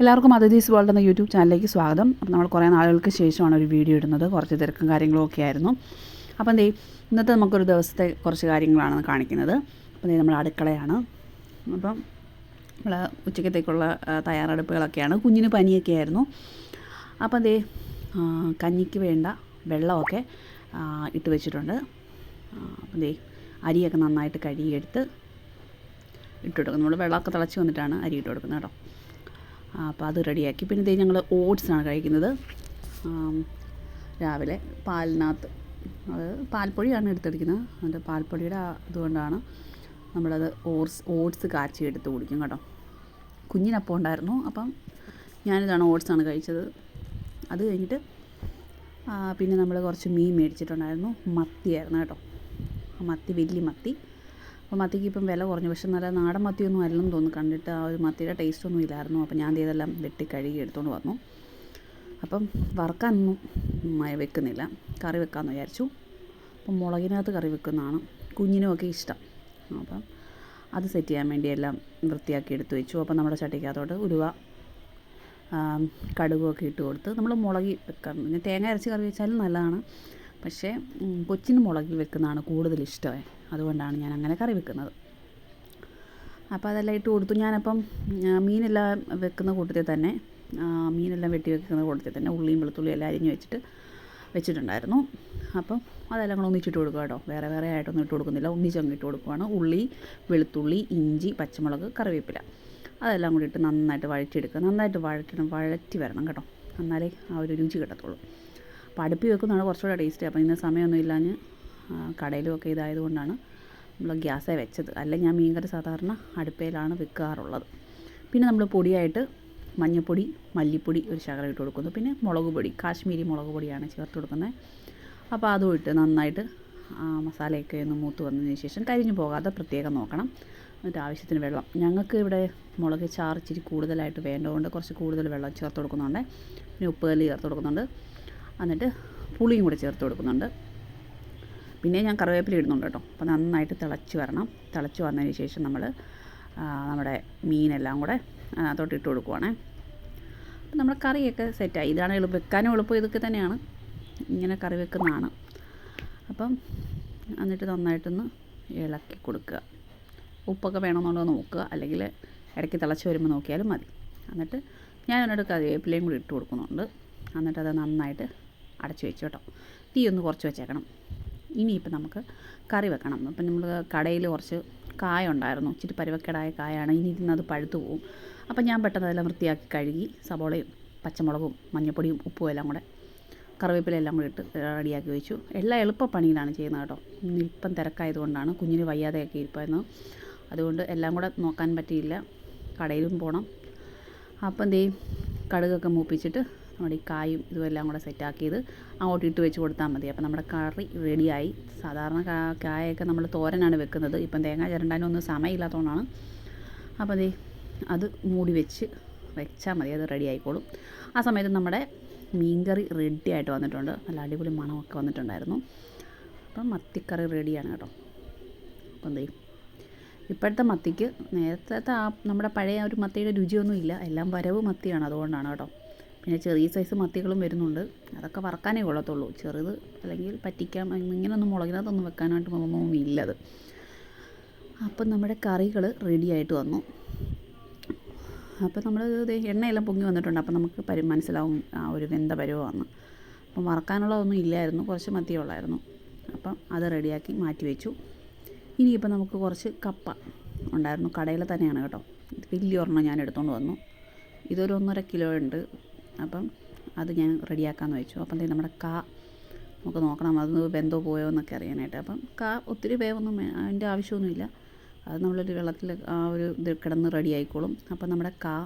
എല്ലാവർക്കും അതിഥീസ് വേൾഡ് എന്ന യൂട്യൂബ് ചാനലിലേക്ക് സ്വാഗതം. അപ്പോൾ നമ്മൾ കുറേ നാളുകൾക്ക് ശേഷമാണ് ഒരു വീഡിയോ ഇടുന്നത്. കുറച്ച് തിരക്കും കാര്യങ്ങളും ഒക്കെ ആയിരുന്നു. അപ്പോൾ ഇന്നത്തെ നമുക്കൊരു ദിവസത്തെ കുറച്ച് കാര്യങ്ങളാണ് കാണിക്കുന്നത്. അപ്പോൾ നമ്മൾ അടുക്കളയാണ്. അപ്പം നമ്മൾ ഉച്ചക്കത്തേക്കുള്ള തയ്യാറെടുപ്പുകളൊക്കെയാണ്. കുഞ്ഞിന് പനിയൊക്കെ ആയിരുന്നു. അപ്പം കഞ്ഞിക്ക് വേണ്ട വെള്ളമൊക്കെ ഇട്ട് വെച്ചിട്ടുണ്ട്. അപ്പം അരിയൊക്കെ നന്നായിട്ട് കഴുകിയെടുത്ത് ഇട്ട് കൊടുക്കും. നമ്മൾ വെള്ളമൊക്കെ തിളച്ച് വന്നിട്ടാണ് അരി ഇട്ട് കൊടുക്കുന്നത് കേട്ടോ. അപ്പോൾ അത് റെഡിയാക്കി. പിന്നെ ഞങ്ങൾ ഓട്സാണ് കഴിക്കുന്നത് രാവിലെ. പാലിനകത്ത് അത് പാൽപ്പൊടിയാണ് എടുത്തെടുക്കുന്നത്. അതിൻ്റെ പാൽപ്പൊടിയുടെ ഇതുകൊണ്ടാണ് നമ്മളത് ഓട്സ് കാച്ചി എടുത്ത് കുടിക്കും കേട്ടോ. കുഞ്ഞിനപ്പം ഉണ്ടായിരുന്നു. അപ്പം ഞാനിതാണ് ഓട്സാണ് കഴിച്ചത്. അത് കഴിഞ്ഞിട്ട് പിന്നെ നമ്മൾ കുറച്ച് മീൻ മേടിച്ചിട്ടുണ്ടായിരുന്നു. മത്തിയായിരുന്നു കേട്ടോ. മത്തി, വലിയ മത്തി. അപ്പോൾ മത്തിക്ക് ഇപ്പം വില കുറഞ്ഞു. പക്ഷെ നല്ല നാടൻ മത്തിയൊന്നും അല്ലെന്ന് തോന്നുന്നു. കണ്ടിട്ട് ആ ഒരു മത്തിയുടെ ടേസ്റ്റൊന്നും ഇല്ലായിരുന്നു. അപ്പോൾ ഞാൻ ഇതെല്ലാം വെട്ടി കഴുകി എടുത്തുകൊണ്ട് വന്നു. അപ്പം വറുക്കാനൊന്നും വെക്കുന്നില്ല, കറി വെക്കാമെന്ന് വിചാരിച്ചു. അപ്പം മുളകിനകത്ത് കറി വെക്കുന്നതാണ് കുഞ്ഞിനുമൊക്കെ ഇഷ്ടം. അപ്പം അത് സെറ്റ് ചെയ്യാൻ വേണ്ടി എല്ലാം വൃത്തിയാക്കി എടുത്ത് വെച്ചു. അപ്പം നമ്മുടെ ചട്ടിക്കകത്തോട്ട് ഉലുവ, കടുകുമൊക്കെ ഇട്ട് കൊടുത്ത് നമ്മൾ മുളകി വെക്കാം. പിന്നെ തേങ്ങ അരച്ച് കറി വെച്ചാലും നല്ലതാണ്. പക്ഷേ കൊച്ചിന് മുളകിൽ വെക്കുന്നതാണ് കൂടുതൽ ഇഷ്ടമേ. അതുകൊണ്ടാണ് ഞാൻ അങ്ങനെ കറി വെക്കുന്നത്. അപ്പോൾ അതെല്ലാം ഇട്ട് കൊടുത്തു. ഞാനപ്പം മീനെല്ലാം വെക്കുന്ന കൂട്ടത്തിൽ തന്നെ മീനെല്ലാം വെട്ടി വെക്കുന്ന കൂട്ടത്തിൽ തന്നെ ഉള്ളിയും വെളുത്തുള്ളിയും എല്ലാം അരിഞ്ഞ് വെച്ചിട്ടുണ്ടായിരുന്നു. അപ്പം അതെല്ലാം കൂടെ ഒന്നിച്ചിട്ട് കൊടുക്കുക കേട്ടോ. വേറെ വേറെ ആയിട്ടൊന്നും ഇട്ട് കൊടുക്കുന്നില്ല, ഒന്നിച്ചങ്ങ് ഇട്ട് കൊടുക്കുകയാണ്. ഉള്ളി, വെളുത്തുള്ളി, ഇഞ്ചി, പച്ചമുളക്, കറിവേപ്പില അതെല്ലാം കൂടി ഇട്ട് നന്നായിട്ട് വഴറ്റിയെടുക്കുക. നന്നായിട്ട് വഴറ്റി വരണം കേട്ടോ. എന്നാലേ ആ ഒരു രുചി കിട്ടത്തുള്ളൂ. അപ്പോൾ അടുപ്പിൽ വെക്കുന്നതാണ് കുറച്ചുകൂടെ ടേസ്റ്റ്. അപ്പോൾ ഇന്ന് സമയമൊന്നും ഇല്ലാഞ്ഞ് കടയിലുമൊക്കെ ഇതായതുകൊണ്ടാണ് നമ്മൾ ഗ്യാസേ വെച്ചത്. അല്ലെങ്കിൽ ഞാൻ മീൻകറി സാധാരണ അടുപ്പയിലാണ് വെക്കാറുള്ളത്. പിന്നെ നമ്മൾ പൊടിയായിട്ട് മഞ്ഞൾപ്പൊടി, മല്ലിപ്പൊടി ഒരു ശകലം ഇട്ട് കൊടുക്കുന്നു. പിന്നെ മുളക് പൊടി, കാശ്മീരി മുളക് പൊടിയാണ് ചേർത്ത് കൊടുക്കുന്നത്. അപ്പോൾ അതും ഇട്ട് നന്നായിട്ട് മസാലയൊക്കെ ഒന്ന് മൂത്ത് വന്നതിന് ശേഷം കരിഞ്ഞു പോകാതെ പ്രത്യേകം നോക്കണം. എന്നിട്ട് ആവശ്യത്തിന് വെള്ളം. ഞങ്ങൾക്ക് ഇവിടെ മുളക് ചാറ് ഇച്ചിരി കൂടുതലായിട്ട് വേണ്ടതുകൊണ്ട് കുറച്ച് കൂടുതൽ വെള്ളം ചേർത്ത് കൊടുക്കുന്നുണ്ട്. പിന്നെ ഉപ്പ് കല്ല് ചേർത്ത് കൊടുക്കുന്നുണ്ട്. എന്നിട്ട് പുളിയും കൂടെ ചേർത്ത് കൊടുക്കുന്നുണ്ട്. പിന്നെ ഞാൻ കറിവേപ്പില ഇടുന്നുണ്ട് കേട്ടോ. അപ്പോൾ നന്നായിട്ട് തിളച്ച് വരണം. തിളച്ച് വന്നതിന് ശേഷം നമ്മൾ നമ്മുടെ മീനെല്ലാം കൂടെ അതോട്ട് ഇട്ട് കൊടുക്കുവാണേ. അപ്പോൾ നമ്മുടെ കറിയൊക്കെ സെറ്റായി. ഇതാണ് വെക്കാനും എളുപ്പം ഇതൊക്കെ തന്നെയാണ്. ഇങ്ങനെ കറി വെക്കുന്നതാണ്. അപ്പം എന്നിട്ട് നന്നായിട്ടൊന്ന് ഇളക്കി കൊടുക്കുക. ഉപ്പൊക്കെ വേണമെന്നുണ്ടോ നോക്കുക, അല്ലെങ്കിൽ ഇടയ്ക്ക് തിളച്ച് വരുമ്പോൾ നോക്കിയാലും മതി. എന്നിട്ട് ഞാൻ അതിനോട് കറിവേപ്പിലയും കൂടി ഇട്ട് കൊടുക്കുന്നുണ്ട്. എന്നിട്ടത് നന്നായിട്ട് അടച്ച് വെച്ചു കേട്ടോ. തീ ഒന്ന് കുറച്ച് വെച്ചേക്കണം. ഇനിയിപ്പോൾ നമുക്ക് കറി വെക്കണം. അപ്പം നമ്മൾ കടയിൽ കുറച്ച് കായ ഉണ്ടായിരുന്നു, ഇച്ചിരി പരുവക്കേടായ കായാണ്. ഇനി ഇരുന്നത് പഴുത്തു പോവും. അപ്പം ഞാൻ പെട്ടെന്ന് അതെല്ലാം വൃത്തിയാക്കി കഴുകി സബോളയും പച്ചമുളകും മഞ്ഞൾപ്പൊടിയും ഉപ്പും എല്ലാം കൂടെ കറിവേപ്പില എല്ലാം കൂടി ഇട്ട് റെഡിയാക്കി വെച്ചു. എല്ലാം എളുപ്പപ്പണിയിലാണ് ചെയ്യുന്നത് കേട്ടോ. ഇപ്പം തിരക്കായതുകൊണ്ടാണ്, കുഞ്ഞിന് വയ്യാതെയൊക്കെ ഇരിപ്പായിരുന്നു. അതുകൊണ്ട് എല്ലാം കൂടെ നോക്കാൻ പറ്റിയില്ല. കടയിലും പോകണം. അപ്പം കടുകൊക്കെ മൂപ്പിച്ചിട്ട് നമ്മുടെ ഈ കായും ഇതുമെല്ലാം കൂടെ സെറ്റാക്കിയത് അങ്ങോട്ട് ഇട്ട് വെച്ച് കൊടുത്താൽ മതി. അപ്പോൾ നമ്മുടെ കറി റെഡിയായി. സാധാരണ കായൊക്കെ നമ്മൾ തോരനാണ് വെക്കുന്നത്. ഇപ്പം തേങ്ങ ചിരണ്ടാനൊന്നും സമയമില്ലാത്തതുകൊണ്ടാണ്. അപ്പോൾ അത് മൂടി വെച്ചാൽ മതി, അത് റെഡി ആയിക്കോളും. ആ സമയത്ത് നമ്മുടെ മീൻകറി റെഡി ആയിട്ട് വന്നിട്ടുണ്ട്. നല്ല അടിപൊളി മണമൊക്കെ വന്നിട്ടുണ്ടായിരുന്നു. അപ്പം മത്തിക്കറി റെഡിയാണ് കേട്ടോ. അപ്പം ഇപ്പോഴത്തെ മത്തിക്ക് നേരത്തെ നമ്മുടെ പഴയ ഒരു മത്തിയുടെ രുചിയൊന്നും ഇല്ല. എല്ലാം വരവ് മത്തിയാണ്, അതുകൊണ്ടാണ് കേട്ടോ. പിന്നെ ചെറിയ സൈസ് മത്തികളും വരുന്നുണ്ട്. അതൊക്കെ വറക്കാനേ കൊള്ളത്തുള്ളൂ. ചെറുത് അല്ലെങ്കിൽ പറ്റിക്കാം, ഇങ്ങനെയൊന്നും മുളകിനകത്തൊന്നും വെക്കാനായിട്ട് ഒന്നും ഇല്ലത്. അപ്പം നമ്മുടെ കറികൾ റെഡിയായിട്ട് വന്നു. അപ്പം നമ്മൾ എണ്ണയെല്ലാം പൊങ്ങി വന്നിട്ടുണ്ട്. അപ്പം നമുക്ക് മനസ്സിലാവും ആ ഒരു വെന്ത പരുവമാണ്. അപ്പം വറക്കാനുള്ളതൊന്നും ഇല്ലായിരുന്നു, കുറച്ച് മത്തിയേ ഉള്ളായിരുന്നു. അപ്പം അത് റെഡിയാക്കി മാറ്റി വെച്ചു. ഇനിയിപ്പോൾ നമുക്ക് കുറച്ച് കപ്പ ഉണ്ടായിരുന്നു, കടയിൽ തന്നെയാണ് കേട്ടോ. വലിയ ഒരെണ്ണം ഞാൻ എടുത്തുകൊണ്ട് വന്നു. ഇതൊരു 1.5 കിലോ ഉണ്ട്. അപ്പം അത് ഞാൻ റെഡിയാക്കാമെന്ന് വെച്ചു. അപ്പം നമ്മുടെ നമുക്ക് നോക്കണം, അത് വെന്തോ പോയോ എന്നൊക്കെ അറിയാനായിട്ട്. അപ്പം ഒത്തിരി വേവൊന്നും അതിൻ്റെ ആവശ്യമൊന്നുമില്ല. അത് നമ്മളൊരു വെള്ളത്തിൽ ആ ഒരു ഇത് കിടന്ന് റെഡി ആയിക്കോളും. അപ്പം നമ്മുടെ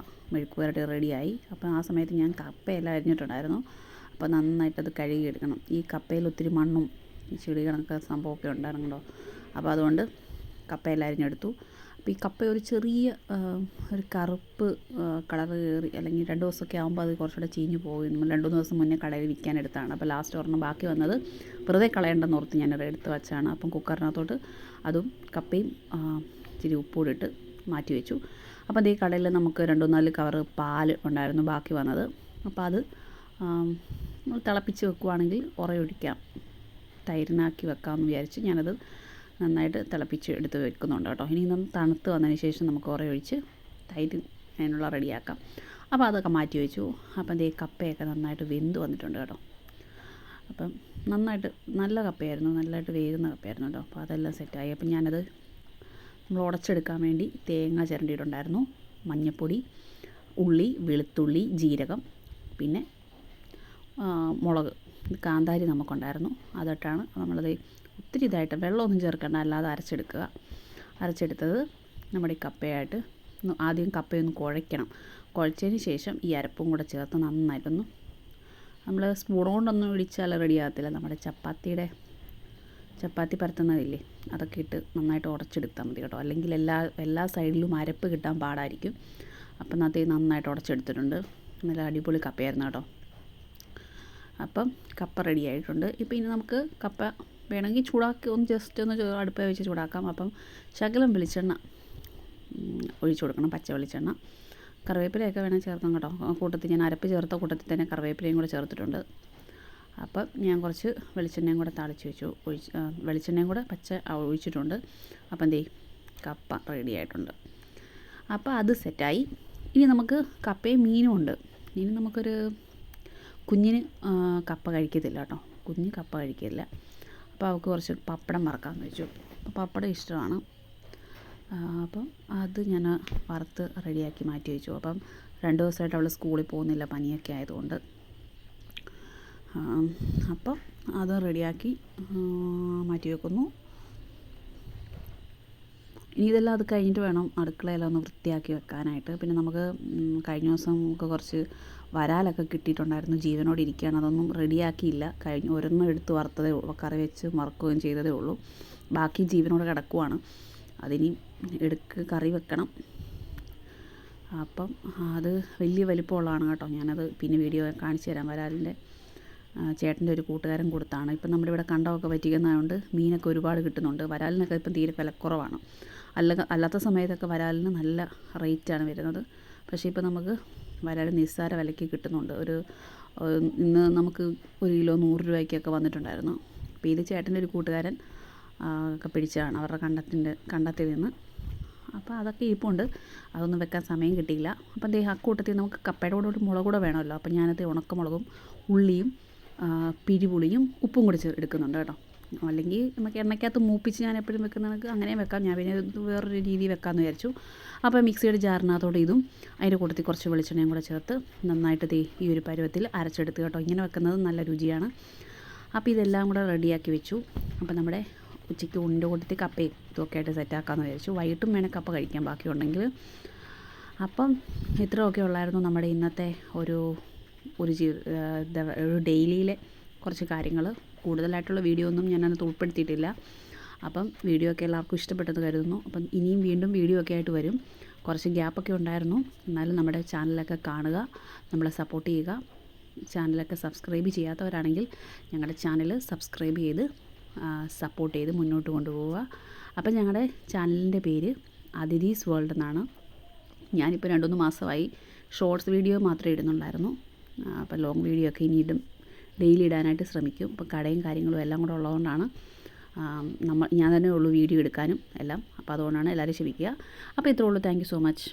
മെഴുക്ക് വരട്ടി റെഡിയായി. അപ്പം ആ സമയത്ത് ഞാൻ കപ്പയെല്ലാം അരിഞ്ഞിട്ടുണ്ടായിരുന്നു. അപ്പോൾ നന്നായിട്ടത് കഴുകിയെടുക്കണം. ഈ കപ്പയിൽ ഒത്തിരി മണ്ണും ചെടി കണക്ക് സംഭവമൊക്കെ ഉണ്ടായിരുന്നല്ലോ. അപ്പോൾ അതുകൊണ്ട് കപ്പയെല്ലാം അരിഞ്ഞെടുത്തു. അപ്പോൾ ഈ കപ്പ ഒരു ചെറിയ ഒരു കറുപ്പ് കളർ കയറി, അല്ലെങ്കിൽ 2 ദിവസമൊക്കെ ആകുമ്പോൾ അത് കുറച്ചുകൂടെ ചീഞ്ഞ് പോകും. 2-3 ദിവസം മുന്നേ കടയിൽ വിൽക്കാനെടുത്താണ്. അപ്പോൾ ലാസ്റ്റ് ഒരെണ്ണം ബാക്കി വന്നത് വെറുതെ കളയേണ്ടെന്ന് ഓർത്ത് ഞാൻ എടുത്ത് വെച്ചാണ്. അപ്പം കുക്കറിനകത്തോട്ട് അതും കപ്പയും ഇച്ചിരി ഉപ്പൂടിട്ട് മാറ്റി വെച്ചു. അപ്പോൾ ഈ കടയിൽ നമുക്ക് 2-4 കവറ് പാൽ ഉണ്ടായിരുന്നു ബാക്കി വന്നത്. അപ്പോൾ അത് തിളപ്പിച്ച് വെക്കുവാണെങ്കിൽ ഉറയൊഴിക്കാം, തൈരിനാക്കി വെക്കാമെന്ന് വിചാരിച്ച് ഞാനത് നന്നായിട്ട് തിളപ്പിച്ച് എടുത്ത് വെക്കുന്നുണ്ട് കേട്ടോ. ഇനി ഇതൊന്ന് തണുത്ത് വന്നതിന് ശേഷം നമുക്ക് ഉറയൊഴിച്ച് തൈര് അതിനുള്ള റെഡിയാക്കാം. അപ്പോൾ അതൊക്കെ മാറ്റി വെച്ചു. അപ്പം ദേ കപ്പയൊക്കെ നന്നായിട്ട് വെന്ത് വന്നിട്ടുണ്ട് കേട്ടോ. അപ്പം നന്നായിട്ട് നല്ല കപ്പയായിരുന്നു, നല്ലതായിട്ട് വേകുന്ന കപ്പയായിരുന്നു കേട്ടോ. അപ്പോൾ അതെല്ലാം സെറ്റായി. അപ്പം ഞാനത് നമ്മൾ ഉടച്ചെടുക്കാൻ വേണ്ടി തേങ്ങ ചിരണ്ടിയിട്ടുണ്ടായിരുന്നു, മഞ്ഞൾപ്പൊടി, ഉള്ളി, വെളുത്തുള്ളി, ജീരകം, പിന്നെ മുളക്, കാന്താരി നമുക്കുണ്ടായിരുന്നു. അതിട്ടാണ് നമ്മളത് ഒത്തിരി ഇതായിട്ട് വെള്ളമൊന്നും ചേർക്കേണ്ട, അല്ലാതെ അരച്ചെടുത്തത് നമ്മുടെ ഈ കപ്പയായിട്ട് ആദ്യം കപ്പയൊന്ന് കുഴയ്ക്കണം. കുഴച്ചതിന് ശേഷം ഈ അരപ്പും കൂടെ ചേർത്ത് നന്നായിട്ടൊന്ന് നമ്മൾ സ്പൂൺ കൊണ്ടൊന്നും ഇടിച്ചാൽ റെഡിയാകത്തില്ല. നമ്മുടെ ചപ്പാത്തി പരത്തുന്നതില്ലേ, അതൊക്കെ ഇട്ട് നന്നായിട്ട് ഉടച്ചെടുത്താൽ മതി കേട്ടോ. അല്ലെങ്കിൽ എല്ലാ സൈഡിലും അരപ്പ് കിട്ടാൻ പാടായിരിക്കും. അപ്പം നന്നായിട്ട് ഉടച്ചെടുത്തിട്ടുണ്ട്. നല്ല അടിപൊളി കപ്പയായിരുന്നു കേട്ടോ. അപ്പം കപ്പ റെഡി ആയിട്ടുണ്ട്. ഇപ്പോൾ ഇനി നമുക്ക് കപ്പ വേണമെങ്കിൽ ചൂടാക്കി ജസ്റ്റ് ഒന്ന് അടുപ്പ വെച്ച് ചൂടാക്കാം. അപ്പം ശകലം വെളിച്ചെണ്ണ ഒഴിച്ചു കൊടുക്കണം, പച്ച വെളിച്ചെണ്ണ. കറിവേപ്പിലയൊക്കെ വേണമെങ്കിൽ ചേർക്കാം കേട്ടോ. കൂട്ടത്തിൽ ഞാൻ അരപ്പ് ചേർത്ത കൂട്ടത്തിൽ തന്നെ കറിവേപ്പിലയും കൂടെ ചേർത്തിട്ടുണ്ട്. അപ്പം ഞാൻ കുറച്ച് വെളിച്ചെണ്ണയും കൂടെ താളിച്ച് വെച്ചു, വെളിച്ചെണ്ണയും കൂടെ പച്ച ഒഴിച്ചിട്ടുണ്ട്. അപ്പം എന്തേ കപ്പ റെഡി ആയിട്ടുണ്ട്. അപ്പോൾ അത് സെറ്റായി. ഇനി നമുക്ക് കപ്പയും മീനും ഉണ്ട്. ഇനി നമുക്കൊരു കുഞ്ഞിന് കപ്പ കഴിക്കത്തില്ല കേട്ടോ, കുഞ്ഞ് കപ്പ കഴിക്കില്ല. അപ്പോൾ അവൾക്ക് കുറച്ച് പപ്പടം വറക്കാമെന്ന് വെച്ചു. അപ്പോൾ പപ്പടം ഇഷ്ടമാണ്. അപ്പം അത് ഞാൻ വറുത്ത് റെഡിയാക്കി മാറ്റി വെച്ചു. അപ്പം 2 ദിവസമായിട്ട് അവൾ സ്കൂളിൽ പോകുന്നില്ല, പനിയൊക്കെ ആയതുകൊണ്ട്. അപ്പം അത് റെഡിയാക്കി മാറ്റി വെക്കുന്നു. ഇനി ഇതെല്ലാം അത് കഴിഞ്ഞിട്ട് വേണം അടുക്കളയെല്ലാം ഒന്ന് വൃത്തിയാക്കി വെക്കാനായിട്ട്. പിന്നെ നമുക്ക് കഴിഞ്ഞ ദിവസം നമുക്ക് കുറച്ച് വരാലൊക്കെ കിട്ടിയിട്ടുണ്ടായിരുന്നു, ജീവനോടെ ഇരിക്കുകയാണ്. അതൊന്നും റെഡിയാക്കിയില്ല. ഒരെണ്ണം എടുത്ത് വറുത്തതേ ഉള്ളൂ, കറി വെച്ച് വറുക്കുകയും ചെയ്തതേ ഉള്ളൂ. ബാക്കി ജീവനോടെ കിടക്കുവാണ്. അതിനി കറി വെക്കണം. അപ്പം അത് വലിയ വലിപ്പമുള്ളതാണ് കേട്ടോ. ഞാനത് പിന്നെ വീഡിയോ കാണിച്ചു തരാം. വരാലിൻ്റെ ചേട്ടൻ്റെ ഒരു കൂട്ടുകാരൻ കൊടുത്താണ്. ഇപ്പം നമ്മുടെ ഇവിടെ കണ്ടമൊക്കെ പറ്റിക്കുന്നതുകൊണ്ട് മീനൊക്കെ ഒരുപാട് കിട്ടുന്നുണ്ട്. വരാലിനൊക്കെ ഇപ്പം തീരെ വിലക്കുറവാണ്. അല്ലാത്ത സമയത്തൊക്കെ വരാലിന് നല്ല റേറ്റാണ് വരുന്നത്. പക്ഷേ ഇപ്പം നമുക്ക് വരാൽ നിസ്സാര വിലയ്ക്ക് കിട്ടുന്നുണ്ട്. ഇന്ന് നമുക്ക് 1 കിലോ 100 രൂപയ്ക്കൊക്കെ വന്നിട്ടുണ്ടായിരുന്നു. അപ്പോൾ ഇത് ചേട്ടൻ്റെ ഒരു കൂട്ടുകാരൻ ഒക്കെ പിടിച്ചതാണ് അവരുടെ കണ്ടത്തിൽ നിന്ന്. അപ്പോൾ അതൊക്കെ ഇരിപ്പുണ്ട്. അതൊന്നും വെക്കാൻ സമയം കിട്ടിയില്ല. അപ്പം ആ കൂട്ടത്തിൽ നമുക്ക് കപ്പയുടെ കൂടെ ഒരു മുളക് കൂടെ വേണമല്ലോ. അപ്പം ഞാനത് ഉണക്കമുളകും ഉള്ളിയും പിരിപുളിയും ഉപ്പും കൂടി എടുക്കുന്നുണ്ട് കേട്ടോ. അല്ലെങ്കിൽ നമുക്ക് എണ്ണയ്ക്കകത്ത് മൂപ്പിച്ച് ഞാൻ എപ്പോഴും വെക്കുന്നതൊക്കെ അങ്ങനെയും വെക്കാം. ഞാൻ പിന്നെ വേറൊരു രീതി വെക്കാമെന്ന് വിചാരിച്ചു. അപ്പോൾ മിക്സിയുടെ ജാറിനകത്തോടെ ഇതും അതിൻ്റെ കൂട്ടത്തിൽ കുറച്ച് വെളിച്ചെണ്ണയും കൂടെ ചേർത്ത് നന്നായിട്ട് ഈ ഒരു പരുവത്തിൽ അരച്ചെടുത്ത് കേട്ടോ. ഇങ്ങനെ വെക്കുന്നത് നല്ല രുചിയാണ്. അപ്പോൾ ഇതെല്ലാം കൂടെ റെഡിയാക്കി വെച്ചു. അപ്പോൾ നമ്മുടെ ഉച്ചയ്ക്ക് ഊണിൻ്റെ കൂട്ടത്തിൽ കപ്പയും ഇതൊക്കെ ആയിട്ട് സെറ്റാക്കാമെന്ന് വിചാരിച്ചു. വൈകിട്ടും വേണേൽ കപ്പ കഴിക്കാം ബാക്കിയുണ്ടെങ്കിൽ. അപ്പം ഇത്രയൊക്കെ ഉള്ളായിരുന്നു നമ്മുടെ ഇന്നത്തെ ഒരു ഡെയിലിയിലെ കുറച്ച് കാര്യങ്ങൾ. കൂടുതലായിട്ടുള്ള വീഡിയോ ഒന്നും ഞാനത് ഉൾപ്പെടുത്തിയിട്ടില്ല. അപ്പം വീഡിയോ ഒക്കെ എല്ലാവർക്കും ഇഷ്ടപ്പെട്ടെന്ന് കരുതുന്നു. അപ്പം ഇനിയും വീണ്ടും വീഡിയോ ഒക്കെ ആയിട്ട് വരും. കുറച്ച് ഗ്യാപ്പൊക്കെ ഉണ്ടായിരുന്നു, എന്നാലും നമ്മുടെ ചാനലൊക്കെ കാണുക, നമ്മളെ സപ്പോർട്ട് ചെയ്യുക. ചാനലൊക്കെ സബ്സ്ക്രൈബ് ചെയ്യാത്തവരാണെങ്കിൽ ഞങ്ങളുടെ ചാനൽ സബ്സ്ക്രൈബ് ചെയ്ത് സപ്പോർട്ട് ചെയ്ത് മുന്നോട്ട് കൊണ്ടുപോവുക. അപ്പം ഞങ്ങളുടെ ചാനലിൻ്റെ പേര് അതിഥീസ് വേൾഡ് എന്നാണ്. ഞാനിപ്പോൾ 2-3 മാസമായി ഷോർട്സ് വീഡിയോ മാത്രമേ ഇടുന്നുണ്ടായിരുന്നു. അപ്പോൾ ലോങ് വീഡിയോ ഒക്കെ ഇനി ഡെയിലി ഇടാനായിട്ട് ശ്രമിക്കും. ഇപ്പോൾ കടയും കാര്യങ്ങളും എല്ലാം കൂടെ ഉള്ളതുകൊണ്ടാണ് ഞാൻ തന്നെ ഉള്ളൂ വീഡിയോ എടുക്കാനും എല്ലാം. അപ്പോൾ അതുകൊണ്ടാണ് എല്ലാവരും ക്ഷമിക്കുക. അപ്പോൾ ഇത്രേ ഉള്ളൂ. Thank you so much.